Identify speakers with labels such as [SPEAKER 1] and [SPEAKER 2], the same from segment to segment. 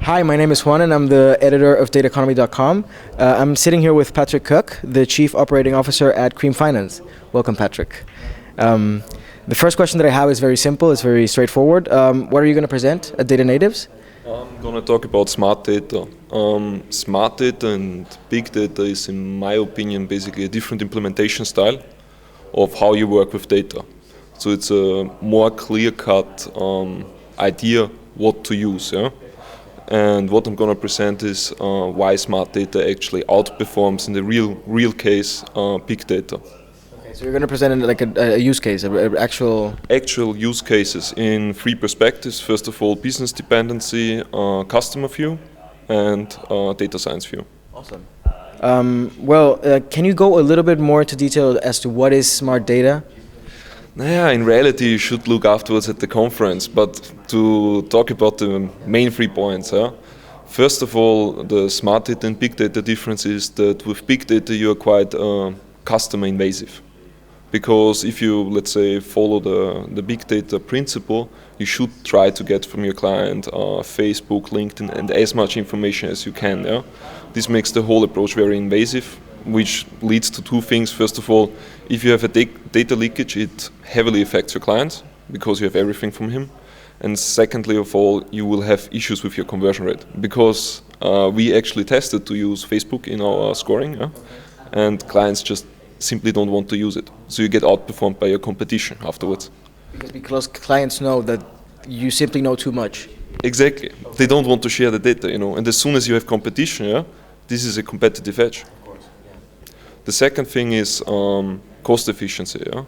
[SPEAKER 1] Hi, my name is Juan and I'm the editor of Dataconomy.com. I'm sitting here with Patrick Koeck, the Chief Operating Officer at CreamFinance. Welcome, Patrick. The first question that I have is very simple, it's very straightforward. What are you going to present at Data Natives?
[SPEAKER 2] I'm going to talk about smart data. Smart data and big data is, in my opinion, basically a different implementation style of how you work with data. So it's a more clear-cut idea what to use. Yeah? And what I'm going to present is why smart data actually outperforms in the real case big data.
[SPEAKER 1] Okay, so you're going to present like a use case, an actual
[SPEAKER 2] use cases in three perspectives. First of all, business dependency, customer view, and data science view.
[SPEAKER 1] Awesome. Can you go a little bit more into detail as to what is smart data?
[SPEAKER 2] Yeah, in reality, you should look afterwards at the conference, but to talk about the main 3 points. First of all, the smart data and big data difference is that with big data you are quite customer invasive. Because if you, let's say, follow the big data principle, you should try to get from your client Facebook, LinkedIn, and as much information as you can. Yeah? This makes the whole approach very invasive, which leads to two things. First of all, if you have a data leakage, it heavily affects your client because you have everything from him. And secondly of all, you will have issues with your conversion rate because we actually tested to use Facebook in our scoring, yeah? And clients just simply don't want to use it. So you get outperformed by your competition afterwards.
[SPEAKER 1] Because clients know that you simply know too much.
[SPEAKER 2] Exactly. They don't want to share the data, and as soon as you have competition, yeah, this is a competitive edge. The second thing is cost efficiency. Yeah?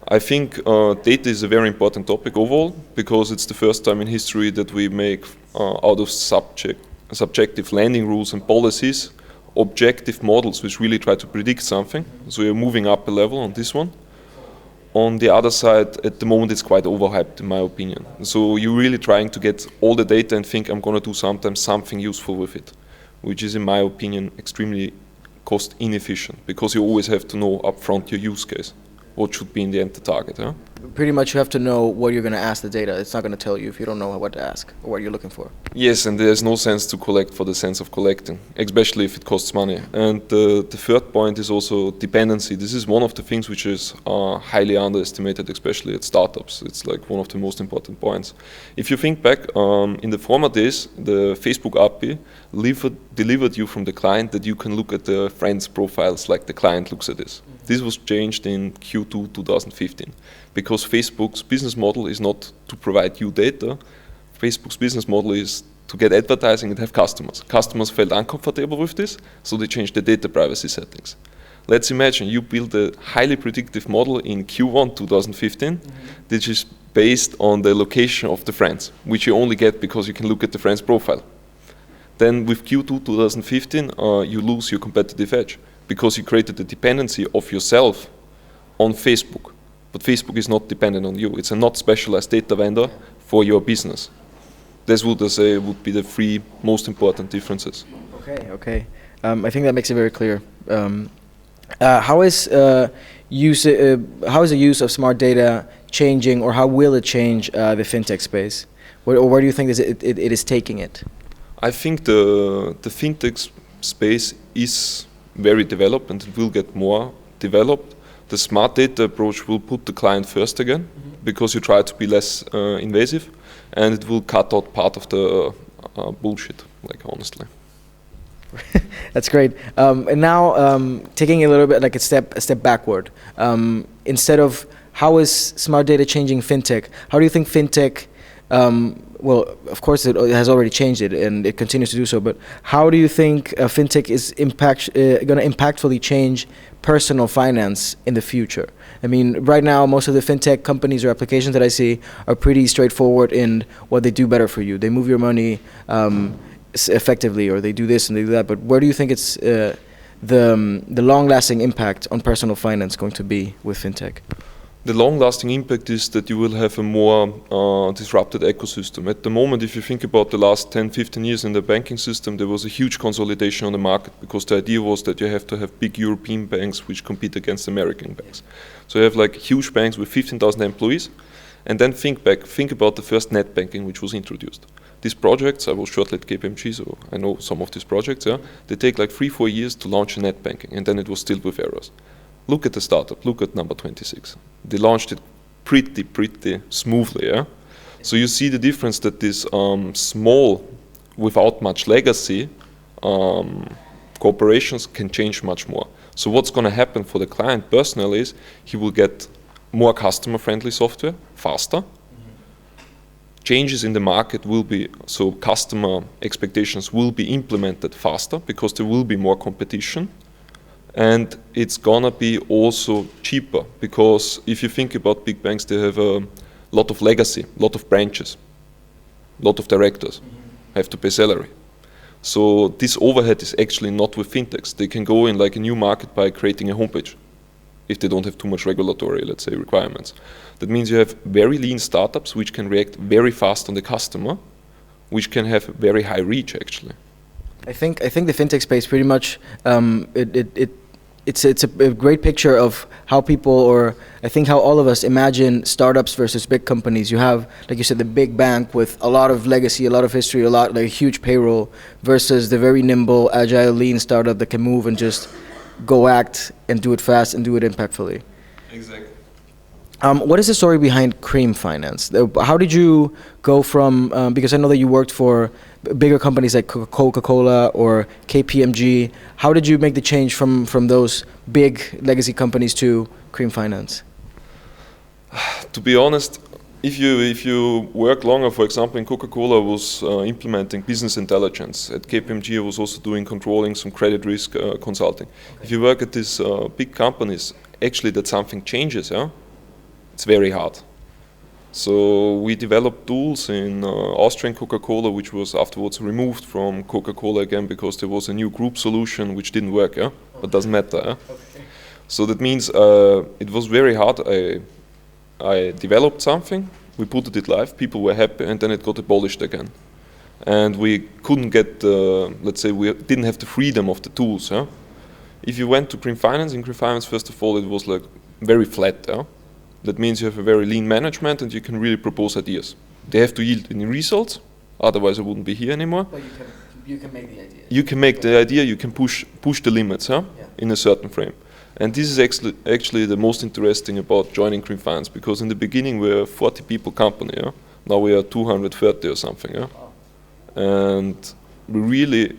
[SPEAKER 2] I think data is a very important topic overall because it's the first time in history that we make out of subjective lending rules and policies objective models which really try to predict something. So you're moving up a level on this one. On the other side, at the moment it's quite overhyped in my opinion. So you're really trying to get all the data and think I'm going to do something useful with it, which is in my opinion extremely cost inefficient because you always have to know upfront your use case, what should be in the end the target. Yeah?
[SPEAKER 1] Pretty much you have to know what you're going to ask the data. It's not going to tell you if you don't know what to ask or what you're looking for.
[SPEAKER 2] Yes, and there's no sense to collect for the sense of collecting, especially if it costs money. And the third point is also dependency. This is one of the things which is highly underestimated, especially at startups. It's like one of the most important points. If you think back, in the former days, the Facebook API delivered you from the client that you can look at the friends' profiles like the client looks at this. This was changed in Q2 2015 because Facebook's business model is not to provide you data. Facebook's business model is to get advertising and have customers. Customers felt uncomfortable with this, so they changed the data privacy settings. Let's imagine you build a highly predictive model in Q1 2015, which is based on the location of the friends, which you only get because you can look at the friend's profile. Then with Q2 2015, you lose your competitive edge because you created a dependency of yourself on Facebook. But Facebook is not dependent on you. It's a not specialized data vendor for your business. This would be the three most important differences.
[SPEAKER 1] Okay. I think that makes it very clear. How is the use of smart data changing, or how will it change the fintech space? Where do you think it is taking it?
[SPEAKER 2] I think the fintech space is very developed and it will get more developed. The smart data approach will put the client first again because you try to be less invasive, and it will cut out part of the bullshit, like honestly.
[SPEAKER 1] That's great. And now taking a little bit like a step backward. Instead of how is smart data changing fintech, how do you think fintech, well, of course it has already changed it and it continues to do so, but how do you think fintech is going to impactfully change personal finance in the future? I mean, right now most of the fintech companies or applications that I see are pretty straightforward in what they do better for you. They move your money effectively, or they do this and they do that, but where do you think it's the long-lasting impact on personal finance going to be with fintech?
[SPEAKER 2] The long-lasting impact is that you will have a more disrupted ecosystem. At the moment, if you think about the last 10, 15 years in the banking system, there was a huge consolidation on the market because the idea was that you have to have big European banks which compete against American banks. So you have like huge banks with 15,000 employees, and then think about the first net banking which was introduced. these projects, I was shortly at KPMG, so I know some of these projects, yeah, they take like 3-4 years to launch a net banking, and then it was still with errors. Look at the startup, look at number 26. They launched it pretty smoothly, yeah. So you see the difference that this small, without much legacy, corporations can change much more. So what's going to happen for the client personally is he will get more customer-friendly software faster. Changes in the market will be, so customer expectations will be implemented faster because there will be more competition. And it's gonna be also cheaper because if you think about big banks, they have a lot of legacy, a lot of branches, a lot of directors have to pay salary. So this overhead is actually not with fintechs. They can go in like a new market by creating a homepage if they don't have too much regulatory, let's say, requirements. That means you have very lean startups which can react very fast on the customer, which can have very high reach actually.
[SPEAKER 1] I think the fintech space pretty much it's a great picture of how people, or I think how all of us imagine startups versus big companies. You have, like you said, the big bank with a lot of legacy, a lot of history, a lot, like a huge payroll, versus the very nimble, agile, lean startup that can move and just go act and do it fast and do it impactfully.
[SPEAKER 2] Exactly.
[SPEAKER 1] What is the story behind CreamFinance? How did you go from, because I know that you worked for bigger companies like Coca-Cola or KPMG. How did you make the change from those big legacy companies to CreamFinance?
[SPEAKER 2] To be honest, if you work longer, for example, in Coca-Cola was implementing business intelligence. At KPMG I was also doing controlling, some credit risk consulting. Okay. If you work at these big companies, actually that something changes, yeah? It's very hard. So we developed tools in Austrian Coca-Cola, which was afterwards removed from Coca-Cola again because there was a new group solution which didn't work, yeah? But doesn't matter. Yeah? Okay. So that means it was very hard. I developed something, we put it live, people were happy, and then it got abolished again. And we couldn't get, let's say, we didn't have the freedom of the tools. Yeah? If you went to CreamFinance, in CreamFinance, first of all, it was like very flat. Yeah? That means you have a very lean management and you can really propose ideas. They have to yield any results, otherwise I wouldn't be here anymore.
[SPEAKER 1] But you can make the idea.
[SPEAKER 2] You can make the idea, you can push the limits, huh? Yeah. In a certain frame. And this is actually the most interesting about joining CreamFinance, because in the beginning we were a 40 people company, yeah? Now we are 230 or something. Yeah? Wow. And we really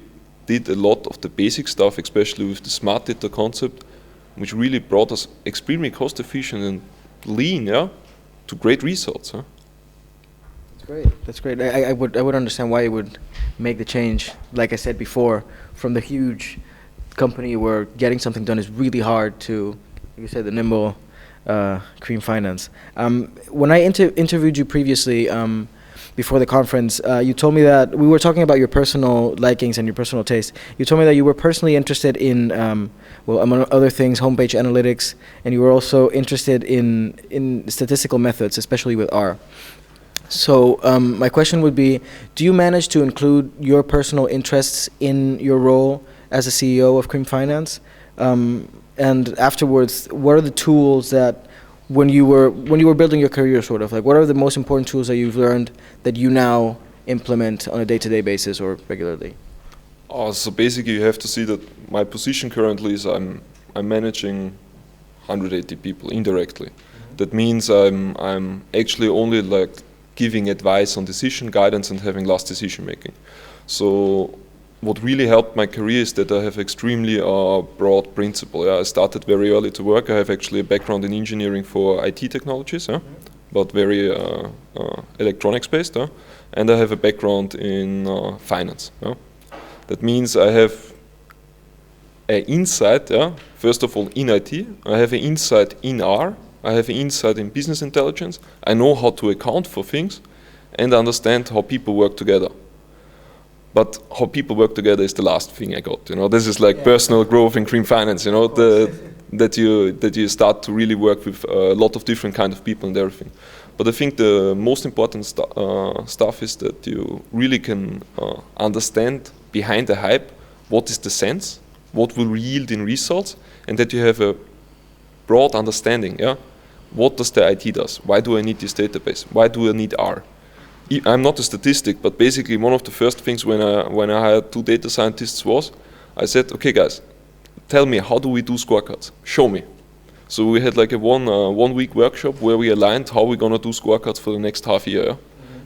[SPEAKER 2] did a lot of the basic stuff, especially with the smart data concept, which really brought us extremely cost efficient and lean, yeah, to great results. Huh?
[SPEAKER 1] That's great. That's great. I would understand why you would make the change. Like I said before, from the huge company where getting something done is really hard to, like you said, the nimble CreamFinance. When I interviewed you previously before the conference, you told me that we were talking about your personal likings and your personal taste. You told me that you were personally interested in, well, among other things, homepage analytics, and you were also interested in statistical methods, especially with R. So my question would be, do you manage to include your personal interests in your role as a CEO of CreamFinance? And afterwards, what are the tools that when you were building your career, sort of, like, what are the most important tools that you've learned that you now implement on a day-to-day basis or regularly?
[SPEAKER 2] So basically you have to see that my position currently is I'm managing 180 people indirectly. Mm-hmm. That means I'm actually only like giving advice on decision guidance and having last decision making. So what really helped my career is that I have extremely broad principle. Yeah? I started very early to work. I have actually a background in engineering for IT technologies, yeah? But very electronics based. Yeah? And I have a background in finance. Yeah? That means I have an insight, yeah? First of all in IT, I have an insight in R, I have an insight in business intelligence, I know how to account for things and understand how people work together. But how people work together is the last thing I got. You know, this is like personal growth in CreamFinance. You know, that you start to really work with a lot of different kind of people and everything. But I think the most important stuff is that you really can understand behind the hype what is the sense, what will yield in results, and that you have a broad understanding. Yeah, what does the IT does? Why do I need this database? Why do I need R? I'm not a statistic, but basically one of the first things when I hired 2 data scientists was, I said, okay guys, tell me, how do we do scorecards? Show me. So we had like a 1 week workshop where we aligned how we're gonna do scorecards for the next half year.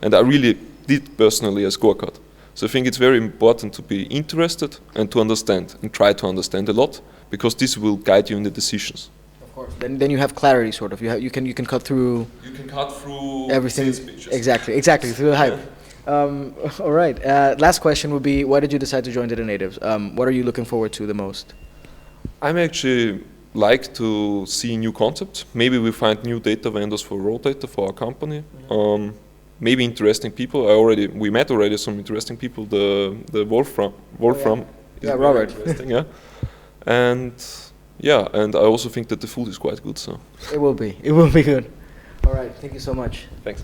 [SPEAKER 2] And I really did personally a scorecard. So I think it's very important to be interested and to understand and try to understand a lot, because this will guide you in the decisions.
[SPEAKER 1] Of course. Then you have clarity, sort of. You can cut through.
[SPEAKER 2] You can cut through
[SPEAKER 1] everything.
[SPEAKER 2] sales pitches.
[SPEAKER 1] Exactly through the hype. All right. Last question would be: why did you decide to join Data Natives? What are you looking forward to the most?
[SPEAKER 2] I'm actually like to see new concepts. Maybe we find new data vendors for raw data for our company. Maybe interesting people. We met already some interesting people. The Wolfram is very
[SPEAKER 1] Robert.
[SPEAKER 2] interesting, yeah. And I also think that the food is quite good. So
[SPEAKER 1] it will be good. All right. Thank you so much.
[SPEAKER 2] thanks.